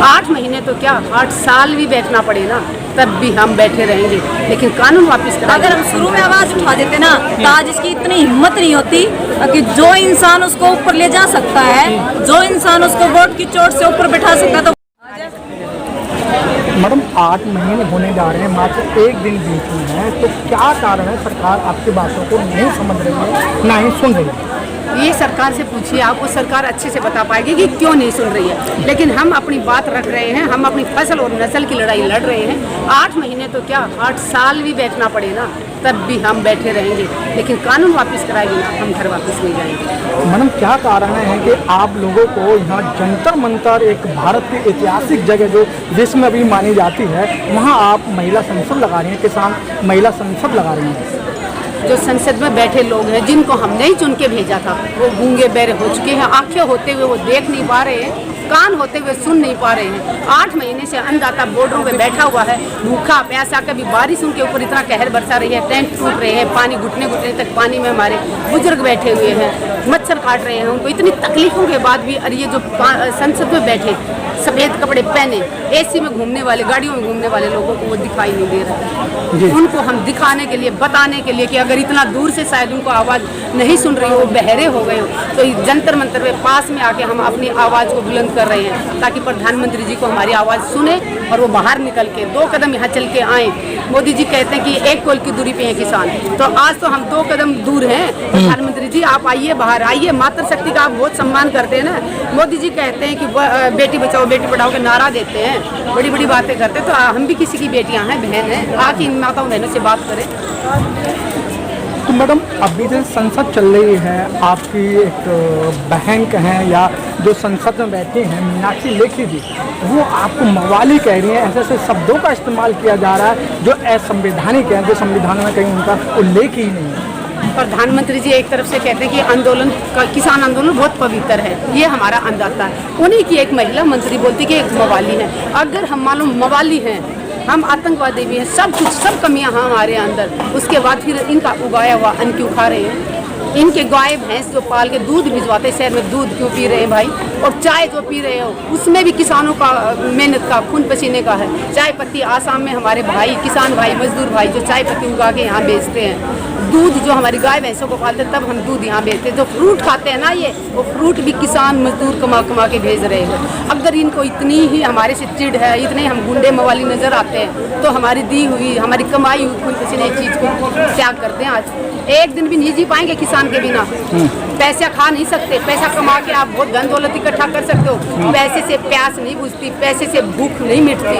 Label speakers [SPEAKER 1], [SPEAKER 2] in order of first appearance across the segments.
[SPEAKER 1] 8 महीने तो क्या 8 साल भी बैठना पड़े ना, तब भी हम बैठे रहेंगे, लेकिन कानून वापस करा।
[SPEAKER 2] अगर हम शुरू में आवाज उठा देते ना तो आज इसकी इतनी हिम्मत नहीं होती कि जो इंसान उसको ऊपर ले जा सकता है, जो इंसान उसको वोट की चोट से ऊपर बैठा सकता है। तो
[SPEAKER 3] मैडम 8 महीने होने जा रहे हैं, मात्र एक दिन बीत हुए हैं, तो क्या कारण है सरकार आपकी बातों को नहीं समझ रही है, ना ही सुन रही है?
[SPEAKER 1] ये सरकार से पूछिए, आपको सरकार अच्छे से बता पाएगी कि क्यों नहीं सुन रही है। लेकिन हम अपनी बात रख रहे हैं, हम अपनी फसल और नस्ल की लड़ाई लड़ रहे हैं। 8 महीने तो क्या 8 साल भी बैठना पड़े ना, तब भी हम बैठे रहेंगे, लेकिन कानून वापस कराएगी ना, हम घर वापस नहीं जाएंगे।
[SPEAKER 3] मैडम क्या कारण है कि आप लोगों को यहाँ जंतर मंतर, एक भारत की ऐतिहासिक जगह जो विश्व में अभी मानी जाती है, वहाँ आप महिला संसद लगा रही हैं, किसान महिला संसद लगा रही हैं?
[SPEAKER 1] जो संसद में बैठे लोग हैं, जिनको हमने ही चुन के भेजा था, वो गूंगे बहरे हो चुके हैं। आंखें होते हुए वो देख नहीं पा रहे हैं, कान होते हुए सुन नहीं पा रहे हैं। 8 महीने से अन्नदाता बॉर्डरों पे बैठा हुआ है, भूखा प्यासा। कभी बारिश उनके ऊपर इतना कहर बरसा रही है, टैंक टूट रहे हैं, पानी घुटने घुटने तक पानी में हमारे बुजुर्ग बैठे हुए हैं, मच्छर काट रहे हैं उनको। इतनी तकलीफों के बाद भी, और ये जो संसद में बैठे सफ़ेद कपड़े पहने एसी में घूमने वाले, गाड़ियों में घूमने वाले लोगों को वो दिखाई नहीं दे रहा है। उनको हम दिखाने के लिए, बताने के लिए कि अगर इतना दूर से शायद उनको आवाज़ नहीं सुन रही हो, वो बहरे हो गए हो, तो जंतर मंतर में पास में आके हम अपनी आवाज़ को बुलंद कर रहे हैं, ताकि प्रधानमंत्री जी को हमारी आवाज़ सुने और वो बाहर निकल के 2 कदम यहाँ चल के आए। मोदी जी कहते हैं कि 1 कोल की दूरी पे हैं किसान, तो आज तो हम 2 कदम दूर हैं। प्रधानमंत्री जी आप आइए, बाहर आइए। मातृशक्ति का आप बहुत सम्मान करते हैं ना। मोदी जी कहते हैं कि बेटी बचाओ बेटी पढ़ाओ के नारा देते हैं, बड़ी बड़ी बातें करते हैं, तो हम भी किसी की बेटियां हैं, बहन हैं, आके इन माताओं बहनों से बात करें।
[SPEAKER 3] तो मैडम अभी जो संसद चल रही है, आपकी एक बहन कहें या जो संसद में बैठी हैं मीनाक्षी लेखी जी, वो आपको मवाली कह रही हैं, ऐसे ऐसे शब्दों का इस्तेमाल किया जा रहा है जो असंवैधानिक है, जो संविधान में कहीं उनका उल्लेख ही नहीं है।
[SPEAKER 1] प्रधानमंत्री जी एक तरफ से कहते हैं कि आंदोलन, किसान आंदोलन बहुत पवित्र है, ये हमारा अन्नदाता है। उन्हीं की एक महिला मंत्री बोलती कि एक मवाली है। अगर हम मालूम मवाली हैं, हम आतंकवादी भी हैं, सब कुछ, सब कमियां हमारे अंदर, उसके बाद फिर इनका उगाया हुआ अन्न क्यों खा रहे हैं? इनके गाय भैंस जो पाल के दूध भिजवाते शहर में, दूध क्यों पी रहे हैं भाई? और चाय जो पी रहे हो उसमें भी किसानों का मेहनत का, खून पसीने का है। चाय पत्ती आसाम में हमारे भाई, किसान भाई, मजदूर भाई जो चाय पत्ती उगा के यहाँ बेचते हैं। दूध जो हमारी गाय भैंसों को पालते हैं, तब हम दूध यहाँ बेचते हैं। जो फ्रूट खाते हैं ना, ये वो फ्रूट भी किसान मजदूर कमा कमा के भेज रहे हैं। अगर इनको इतनी ही हमारे से चिढ़ है, इतने हम गुंडे मवाली नजर आते हैं, तो हमारी दी हुई, हमारी कमाई हुई खून पसीने चीज़ को त्याग करते हैं। आज एक दिन भी नहीं जी पाएंगे किसान के बिना। पैसा खा नहीं सकते, पैसा कमा के आप बहुत धन दौलत इकट्ठा कर सकते हो, पैसे से प्यास नहीं बुझती, पैसे से भूख नहीं मिटती।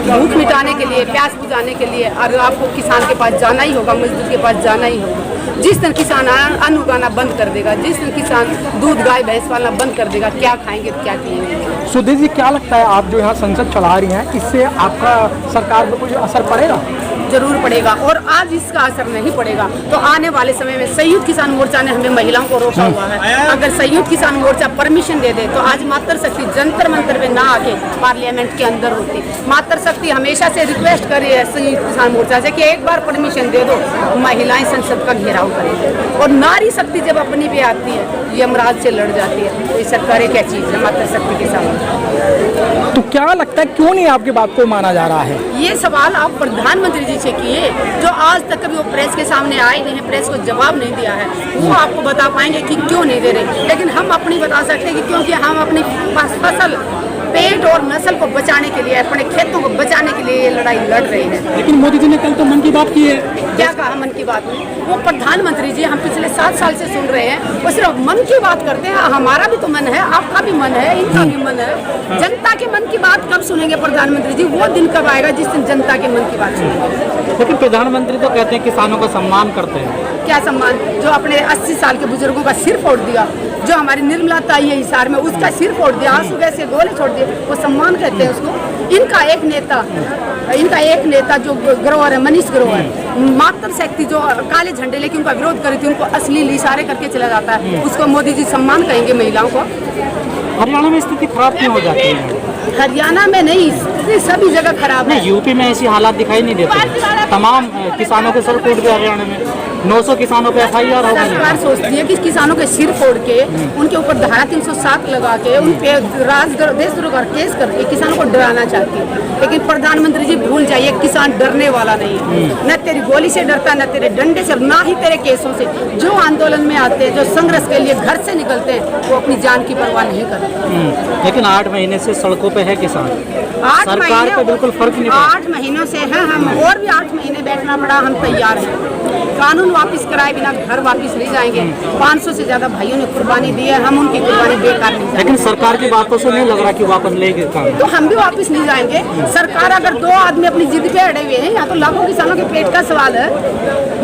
[SPEAKER 1] भूख मिटाने के लिए, प्यास बुझाने के लिए अगर आपको किसान के पास जाना ही होगा, मजदूर के पास जाना ही होगा। जिस दिन किसान अन्न उगाना बंद कर देगा, जिस दिन किसान दूध गाय भैंस पालना बंद कर देगा, क्या खाएंगे क्या पिएंगे?
[SPEAKER 3] सुधीर जी क्या लगता है, आप जो यहाँ संसद चला रही हैं, इससे आपका सरकार पर कुछ असर पड़ेगा?
[SPEAKER 1] जरूर पड़ेगा, और आज इसका असर नहीं पड़ेगा तो आने वाले समय में संयुक्त किसान मोर्चा ने हमें महिलाओं को रोका हुआ है। अगर संयुक्त किसान मोर्चा परमिशन दे दे तो आज मातृशक्ति जंतर मंतर पे ना आके पार्लियामेंट के अंदर होती। मातृशक्ति हमेशा से रिक्वेस्ट कर रही है संयुक्त किसान मोर्चा से कि एक बार परमिशन दे दो, महिलाएं संसद का घेराव करें। और नारी शक्ति जब अपनी पे आती है, यमराज से लड़ जाती है, तो ये सरकार क्या चीज़ है मातृशक्ति के सामने?
[SPEAKER 3] तो क्या लगता है क्यों नहीं आपकी बात को माना जा रहा है?
[SPEAKER 1] ये सवाल आप प्रधानमंत्री जी से किए, जो आज तक कभी वो प्रेस के सामने आए नहीं है, प्रेस को जवाब नहीं दिया है। वो आपको बता पाएंगे कि क्यों नहीं दे रहे। लेकिन हम अपनी बता सकते हैं कि क्योंकि हम अपनी फसल, पेट और नस्ल को बचाने के लिए, अपने खेतों को बचाने के लिए ये लड़ाई लड़ रहे हैं।
[SPEAKER 3] लेकिन मोदी जी ने कल तो मन की बात की है।
[SPEAKER 1] क्या कहा मन की बात में? वो प्रधानमंत्री जी हम पिछले 7 साल से सुन रहे हैं, वो सिर्फ मन की बात करते हैं। हमारा भी तो मन है, आपका भी मन है, इनका भी मन है। जनता के मन की बात कब सुनेंगे प्रधानमंत्री जी? वो दिन कब आएगा जिस दिन जनता के मन की बात सुनेंगे?
[SPEAKER 3] लेकिन प्रधानमंत्री तो कहते हैं किसानों का सम्मान करते हैं।
[SPEAKER 1] क्या सम्मान? जो अपने 80 साल के बुजुर्गों का सिर फोड़ दिया, जो हमारी निर्मला ताई है हिसार में, उसका सिर फोड़ दिया, आंसू गैस के गोले छोड़ दिए, वो सम्मान कहते हैं उसको? इनका एक नेता जो ग्रोवर है, मनीष ग्रोवर, मातृशक्ति जो काले झंडे लेके उनका विरोध करी थी, उनको अश्लील इशारे करके चला जाता है, उसको मोदी जी सम्मान कहेंगे महिलाओं को?
[SPEAKER 3] हरियाणा में स्थिति खराब क्यों हो जाती है?
[SPEAKER 1] हरियाणा में नहीं, सभी जगह खराब है।
[SPEAKER 3] यूपी में ऐसी हालात दिखाई नहीं देते, तमाम किसानों के सर टूट गए हरियाणा में।
[SPEAKER 4] 900 किसानों पे FIR हो गई
[SPEAKER 1] सरकार सोचती है कि किसानों के सिर फोड़ के उनके ऊपर धारा 307 लगा के उन पे देशद्रोह का केस करके किसानों को डराना चाहती है। लेकिन प्रधानमंत्री जी भूल जाइए, किसान डरने वाला नहीं है। न तेरी गोली से डरता, न तेरे डंडे से, ना ही तेरे केसों से। जो आंदोलन में आते हैं, जो संघर्ष के लिए घर से निकलते हैं, वो अपनी जान की परवाह नहीं करते।
[SPEAKER 4] लेकिन 8 महीने से सड़कों पे है किसान,
[SPEAKER 1] 8
[SPEAKER 4] सरकार पे बिल्कुल फर्क नहीं पड़ा।
[SPEAKER 1] 8 महीनों से है हम, और भी 8 महीने बैठना पड़ा, हम तैयार हैं। कानून वापस कराए बिना घर वापस नहीं जाएंगे। 500 से ज्यादा भाइयों ने कुर्बानी दी है, हम उनकी कुर्बानी बेकार नहीं जाएंगे।
[SPEAKER 4] लेकिन सरकार की बातों से नहीं लग रहा कि वापस लेंगे काम।
[SPEAKER 1] तो हम भी वापस नहीं जाएंगे। सरकार अगर 2 आदमी अपनी जिद पे अड़े हुए हैं, यहाँ तो लाखों किसानों के पेट का सवाल है।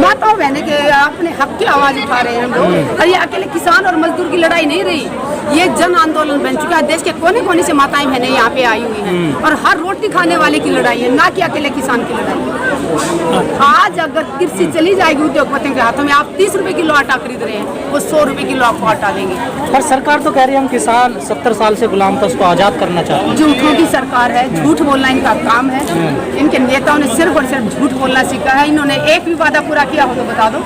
[SPEAKER 1] माताओं बहने के अपने हक की आवाज उठा रहे हैं हम लोग, और ये अकेले किसान और मजदूर की लड़ाई नहीं रही, ये जन आंदोलन बन चुका है। देश के कोने कोने से माताएं बहनें यहाँ पे आई हुई हैं, और हर रोटी खाने वाले की लड़ाई है, ना कि अकेले किसान की लड़ाई। आज अगर कृषि चली जाएगी उद्योगपतियों के हाथों में, आप 30 रुपए किलो आटा खरीद रहे हैं, वो 100 रुपए किलो आपको आटा देंगे।
[SPEAKER 4] पर सरकार तो कह रही है हम किसान 70 साल से गुलाम था, उसको आजाद करना चाहते हैं।
[SPEAKER 1] झूठों की सरकार है, झूठ बोलना इनका काम है। इनके नेताओं ने सिर्फ और सिर्फ झूठ बोलना सीखा है। इन्होंने एक भी वादा पूरा किया हो तो बता दो।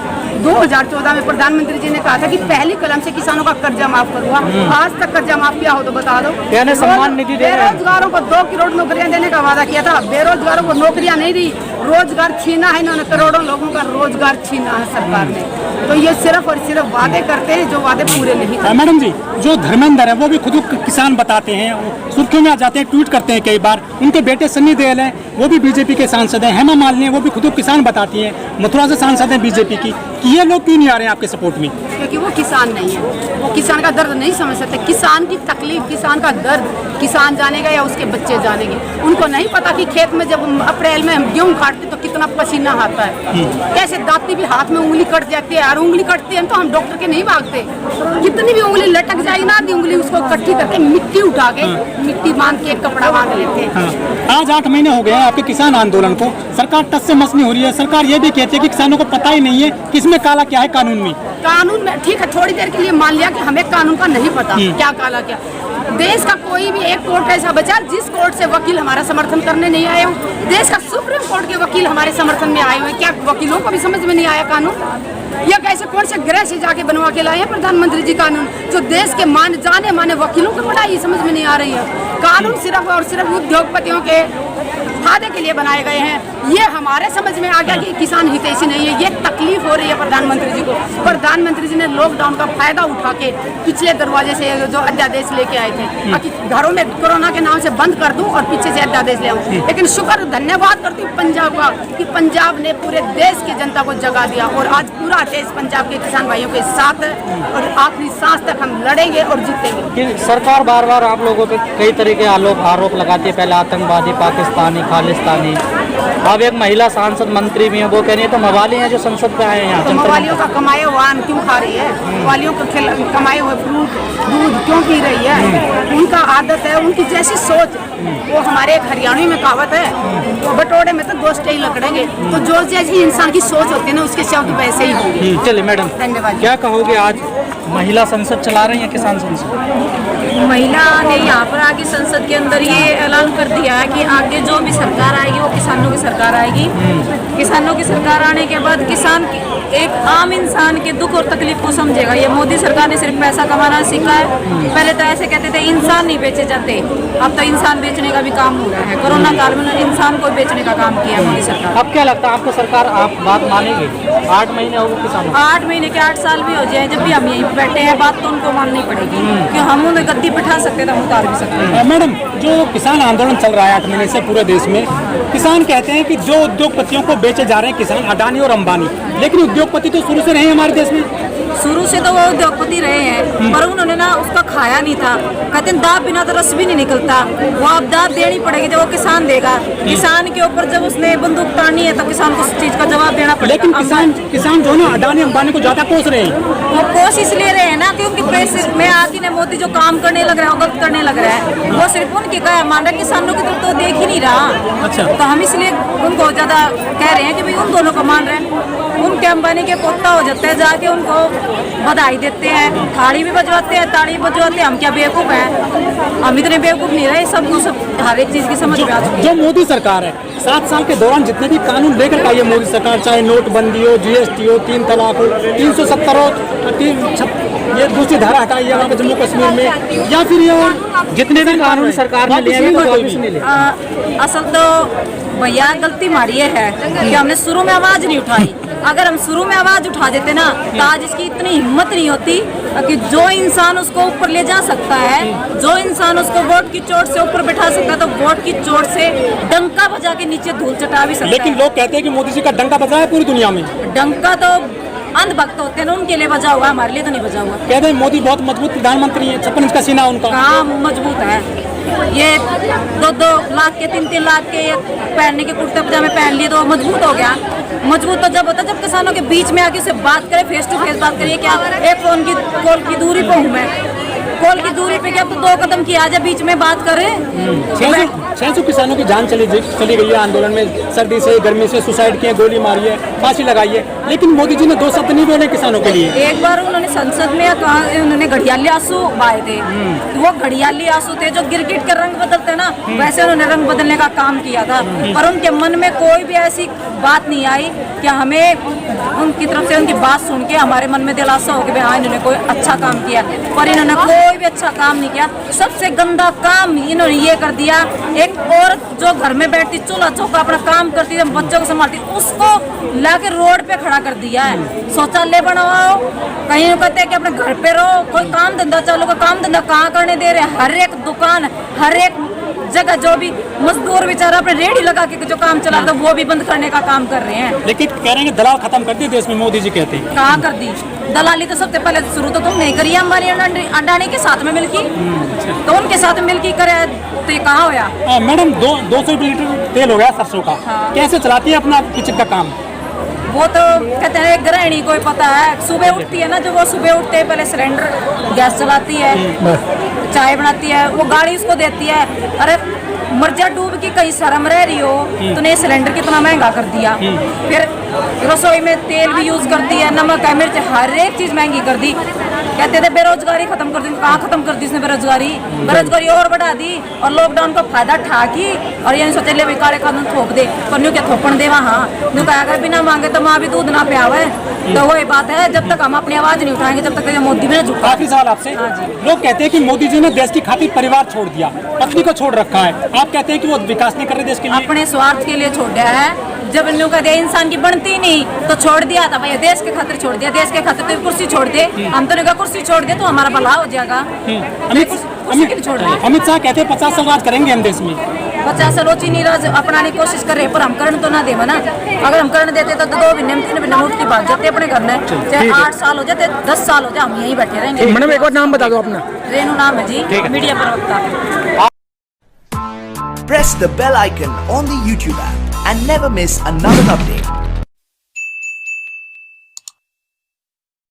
[SPEAKER 1] 2014 में प्रधानमंत्री जी ने कहा था कि पहली कलम से किसानों का कर्जा माफ करूंगा। आज तक कर्जा माफ किया हो तो बता दो।
[SPEAKER 4] यानी सम्मान निधि दे रहे हैं।
[SPEAKER 1] बेरोजगारों को 2 करोड़ नौकरियां देने का वादा किया था, बेरोजगारों को नौकरियां नहीं दी, रोजगार छीना है इन्होंने। करोड़ों लोगों का रोजगार छीना है सरकार ने। तो ये सिर्फ और सिर्फ वादे करते हैं, जो वादे पूरे नहीं करते।
[SPEAKER 5] मैडम जी, जो धर्मेंद्र है वो भी खुद को किसान बताते हैं, सुर्खियों में आ जाते हैं, ट्वीट करते हैं कई बार। उनके बेटे सन्नी देओल हैं, वो भी बीजेपी के सांसद हैं। हेमा मालिनी है, वो भी खुद को किसान बताती हैं, मथुरा से सांसद हैं बीजेपी की। कि ये लोग क्यों नहीं आ रहे हैं आपके सपोर्ट में?
[SPEAKER 1] क्योंकि वो किसान नहीं है, वो किसान का दर्द नहीं समझ सकते। किसान की तकलीफ, किसान का दर्द किसान जानेगा या उसके बच्चे जानेंगे। उनको नहीं पता कि खेत में जब अप्रैल में हम गेहूँ काटते तो कितना पसीना आता है, कैसे दांती भी हाथ में उंगली कट जाती है। और उंगली कटती है तो हम डॉक्टर के नहीं भागते, कितनी भी उंगली लटक जाएगी ना, आधी उंगली उसको इकट्ठी करके मिट्टी उठा के, मिट्टी बांध के कपड़ा बांध लेते हैं।
[SPEAKER 5] आज 8 महीने हो गए हैं आपके किसान आंदोलन को, सरकार टस से मस नहीं हो रही है। सरकार ये भी कहती है कि किसानों को पता ही नहीं है कि इसमें काला क्या है कानून में।
[SPEAKER 1] कानून में ठीक है, थोड़ी देर के लिए मान लिया कि हमें कानून का नहीं पता क्या काला क्या। देश का कोई भी एक कोर्ट ऐसा बचा जिस कोर्ट से वकील हमारा समर्थन करने नहीं आए हो। देश का सुप्रीम कोर्ट के वकील हमारे समर्थन में आए हुए, क्या वकीलों को भी समझ में नहीं आया कानून? या कैसे कौन से ग्रह से जाके बनवा के लाए हैं प्रधानमंत्री जी कानून, जो देश के जाने माने वकीलों को पढ़ाई समझ में नहीं आ रही है। कानून सिर्फ और सिर्फ उद्योगपतियों के फायदे के लिए बनाए गए हैं। ये हमारे समझ में आ गया कि किसान हितैषी नहीं है। ये तकलीफ हो रही है प्रधानमंत्री जी को। प्रधानमंत्री जी ने लॉकडाउन का फायदा उठा के पिछले दरवाजे से जो अध्यादेश लेके आए थे, ताकि घरों में कोरोना के नाम से बंद कर दूं और पीछे से अध्यादेश ले आऊं। लेकिन शुक्र धन्यवाद करती हूँ पंजाब का कि पंजाब ने पूरे देश की जनता को जगा दिया, और आज पूरा देश पंजाब के किसान भाइयों के साथ है, और आखिरी सांस तक हम लड़ेंगे और जीतेंगे।
[SPEAKER 4] कि सरकार बार बार आप लोगों पे कई तरह के आरोप लगाती है, पहले आतंकवादी, पाकिस्तानी, खालिस्तानी। अब एक महिला सांसद मंत्री भी है, वो कह रही है तो मवाली हैं जो संसद पे आए हैं यहाँ।
[SPEAKER 1] तो मवालियों का कमाए हुआ अन्न क्यों खा रही है? मवालियों का कमाए हुए फ्रूट, दूध क्यों पी रही है? उनका आदत है, उनकी जैसी सोच। वो हमारे एक हरियाणवी में कहावत है, तो बटोड़े में तो दोस्ते ही लकड़ेंगे। तो जो जैसी इंसान की सोच होती है ना, उसके शब्द वैसे ही होंगे।
[SPEAKER 4] चलिए मैडम,
[SPEAKER 1] धन्यवाद।
[SPEAKER 4] क्या कहोगे, आज महिला संसद चला रही है किसान संसद?
[SPEAKER 2] महिला ने यहाँ पर आगे संसद के अंदर ये ऐलान कर दिया है कि आगे जो भी सरकार आएगी वो किसानों की सरकार आएगी। किसानों की सरकार आने के बाद किसान एक आम इंसान के दुख और तकलीफ को समझेगा। ये मोदी सरकार ने सिर्फ पैसा कमाना सीखा है। पहले तो ऐसे कहते थे इंसान नहीं बेचे जाते, अब तो इंसान बेचने का भी काम हो रहा है। कोरोना काल में इंसान को बेचने का काम किया मोदी सरकार।
[SPEAKER 4] अब क्या लगता है आपको, सरकार आप बात मानेगी? 8 महीने हो गए किसानों को।
[SPEAKER 2] 8 महीने के 8 साल भी हो जाए, जब भी हम यहीं बैठे हैं, बात तो उनको माननी पड़ेगी कि हम उन्हें गद्दी बिठा सकते थे, हम उतार भी सकते हैं।
[SPEAKER 5] मैडम, जो किसान आंदोलन चल रहा है 8 महीने से पूरे देश में, किसान कहते हैं कि जो उद्योगपतियों को बेचे जा रहे हैं किसान, अडानी और अंबानी, लेकिन उद्योगपति तो शुरू से रहे हैं हमारे देश में।
[SPEAKER 2] शुरू से तो वो उद्योगपति रहे हैं, पर उन्होंने ना उसका खाया नहीं था। कहते हैं दाब बिना तो रस भी नहीं निकलता। वो अब दाब देनी पड़ेगी जब वो किसान देगा। किसान के ऊपर जब उसने बंदूक तानी है तो किसान को उस चीज का जवाब देना पड़ेगा।
[SPEAKER 5] लेकिन किसान जो ना अडानी अंबानी को ज्यादा कोस रहे हैं।
[SPEAKER 2] वो कोशिश ले रहे हैं ना, क्योंकि प्रेस में आके ने मोदी जो काम करने लग रहा है, वो गलत करने लग रहा है। वो सिर्फ उनकी क्या मान रहा है, किसानों की तरफ तो देख ही नहीं रहा।
[SPEAKER 5] अच्छा।
[SPEAKER 2] तो हम इसलिए उनको ज़्यादा कह रहे हैं कि भाई उन दोनों को मान रहे हैं। उनके अंबानी के पोता हो जाते हैं, जाके उनको बधाई देते हैं, थाली भी बजवाते हैं, ताड़ी भी बजवाते हैं। हम क्या बेवकूफ़ हैं? हम इतने बेवकूफ़ नहीं रहे, सबको सब हर एक चीज़ की समझ में आ चुकी है।
[SPEAKER 5] जो मोदी सरकार है 7 साल के दौरान जितने भी कानून लेकर आई है मोदी सरकार, चाहे नोटबंदी हो, जीएसटी हो, 3 तलाक हो, 370 हो, ये दूसरी धारा हटाई है वहाँ पे जम्मू कश्मीर में, या फिर ये
[SPEAKER 4] जितने भी कानून सरकार ने लिए हैं वो वापस नहीं ले।
[SPEAKER 2] असल तो भैया गलती हमारी ये है कि हमने शुरू में आवाज़ नहीं उठाई। अगर हम शुरू में आवाज़ उठा देते ना तो आज इसकी इतनी हिम्मत नहीं होती कि जो इंसान उसको ऊपर ले जा सकता है, जो इंसान उसको वोट की चोट से ऊपर बैठा सकता है, तो वोट की चोट से डंका बजा के नीचे धूल चटा भी सकता है।
[SPEAKER 5] लेकिन लोग कहते हैं कि मोदी जी का डंका बजा है पूरी दुनिया में।
[SPEAKER 2] डंका तो अंधभक्त होते हैं ना, उनके लिए बजा हुआ, हमारे लिए तो नहीं बजा हुआ।
[SPEAKER 5] कहते हैं मोदी बहुत मजबूत प्रधानमंत्री है, 56 इंच का सीना उनका।
[SPEAKER 2] कहाँ मजबूत है? ये 2-2 लाख के 3-3 लाख के पहनने के कुर्ते पजामे पहन लिए तो मजबूत हो गया। मजबूत तो जब होता जब किसानों के बीच में आके उससे बात करे, फेस टू फेस बात करिए। क्या एक फोन की कॉल की दूरी पे हूँ मैं, कॉल की दूरी पे क्या तो 2 कदम की आजा बीच में बात करें।
[SPEAKER 5] 600 किसानों की जान चली गई है आंदोलन में, सर्दी से गर्मी से सुसाइड किए, गोली मारी है, फांसी लगाई है, लेकिन मोदी जी ने 2 शब्द नहीं बोले किसानों के लिए।
[SPEAKER 2] एक बार उन्होंने संसद में कहा, उन्होंने घड़ियाली आंसू बहाए थे। वो घड़ियाली आंसू थे जो गिरगिट का रंग बदलते ना, वैसे उन्होंने रंग बदलने का काम किया था। पर उनके मन में कोई भी ऐसी बात नहीं आई कि हमें उनकी तरफ से उनकी बात सुन के हमारे मन में दिलासा हो कि हाँ इन्होंने कोई अच्छा काम किया। पर इन्होंने कोई भी अच्छा काम नहीं किया। सबसे गंदा काम इन्होंने ये कर दिया, एक औरत जो घर में बैठती चूल्हा चौका अपना काम करती थी, बच्चों को संभालती, उसको लाके रोड पे खड़ा कर दिया है। शौचालय बनवाओ, कहीं कहते हैं कि अपने घर पे रहो, कोई काम धंधा चालू का काम धंधा कहाँ करने दे रहे हैं। हर एक दुकान, हर एक जगह जो भी मजदूर बेचारा अपने रेडी लगा के जो काम चला था वो भी बंद करने का काम कर रहे हैं।
[SPEAKER 5] लेकिन कह रहे हैं कि दलाल खत्म कर दी देश में, मोदी जी कहते हैं।
[SPEAKER 2] कहाँ कर दी दलाली? तो सबसे पहले शुरू तो तुम नहीं करी, अंबानी अडानी के साथ में मिलकी, तो उनके साथ मिलकी करे तो ये कहाँ होया?
[SPEAKER 5] मैडम 200 लीटर तेल हो गया सरसों का, कैसे चलाती है अपना किचन का काम?
[SPEAKER 2] वो तो कहते हैं गृहिणी को ही पता है। सुबह उठती है ना, जो वो सुबह उठते हैं पहले सिलेंडर गैस चलाती है, चाय बनाती है, वो गाड़ी उसको देती है। अरे मर्जा डूब की कहीं शर्म रह रही हो तो ने सिलेंडर कितना महंगा कर दिया। फिर रसोई में तेल भी यूज करती है, नमक है, मिर्च, हर एक चीज महंगी कर दी। कहते थे बेरोजगारी खत्म कर दी, कहाँ खत्म कर दी इसने बेरोजगारी और बढ़ा दी। और लॉकडाउन का फायदा ठाकी और ये सोचे ले काले कानून थोप दे, पर न्यू क्या थोपन दे वहाँ न्यू कहा अगर बिना मांगे तो माँ भी दूध ना पियावे। तो वही बात है, जब तक हम अपनी आवाज नहीं उठाएंगे जब तक मोदी भी ना झुका।
[SPEAKER 5] आखिरी सवाल आपसे, लोग कहते हैं कि मोदी जी ने देश की खातिर परिवार छोड़ दिया, पत्नी को छोड़ रखा है, आप कहते हैं कि वो विकास नहीं कर रहे देश के लिए?
[SPEAKER 2] अपने स्वार्थ के लिए छोड़ दिया है। जब न्यू का दिया इंसान की बनती नहीं तो छोड़ दिया था भैया, देश के खातिर छोड़ दिया। देश के खातिर तो कुर्सी छोड़ दे, हम तो नहीं कुर्सी छोड़ दे तो हमारा भला हो जाएगा।
[SPEAKER 5] अमित शाह कहते हैं 50 साल राज करेंगे हम देश में।
[SPEAKER 2] 50 साल चीनी राज अपनाने की कोशिश कर रहे हैं, पर हम करण तो ना दे ना। अगर हम करण देते तो 2 महीने में 3 महीने उठ के भाग जाते अपने घर में, चाहे 8 साल हो जाते 10 साल हो जाए, हम यहीं बैठे रहेंगे।
[SPEAKER 3] मैडम एक और नाम बता दो अपना।
[SPEAKER 2] रेनू नाम है जी, मीडिया प्रवक्ता।
[SPEAKER 6] Press the bell icon on the YouTube app and never miss another update.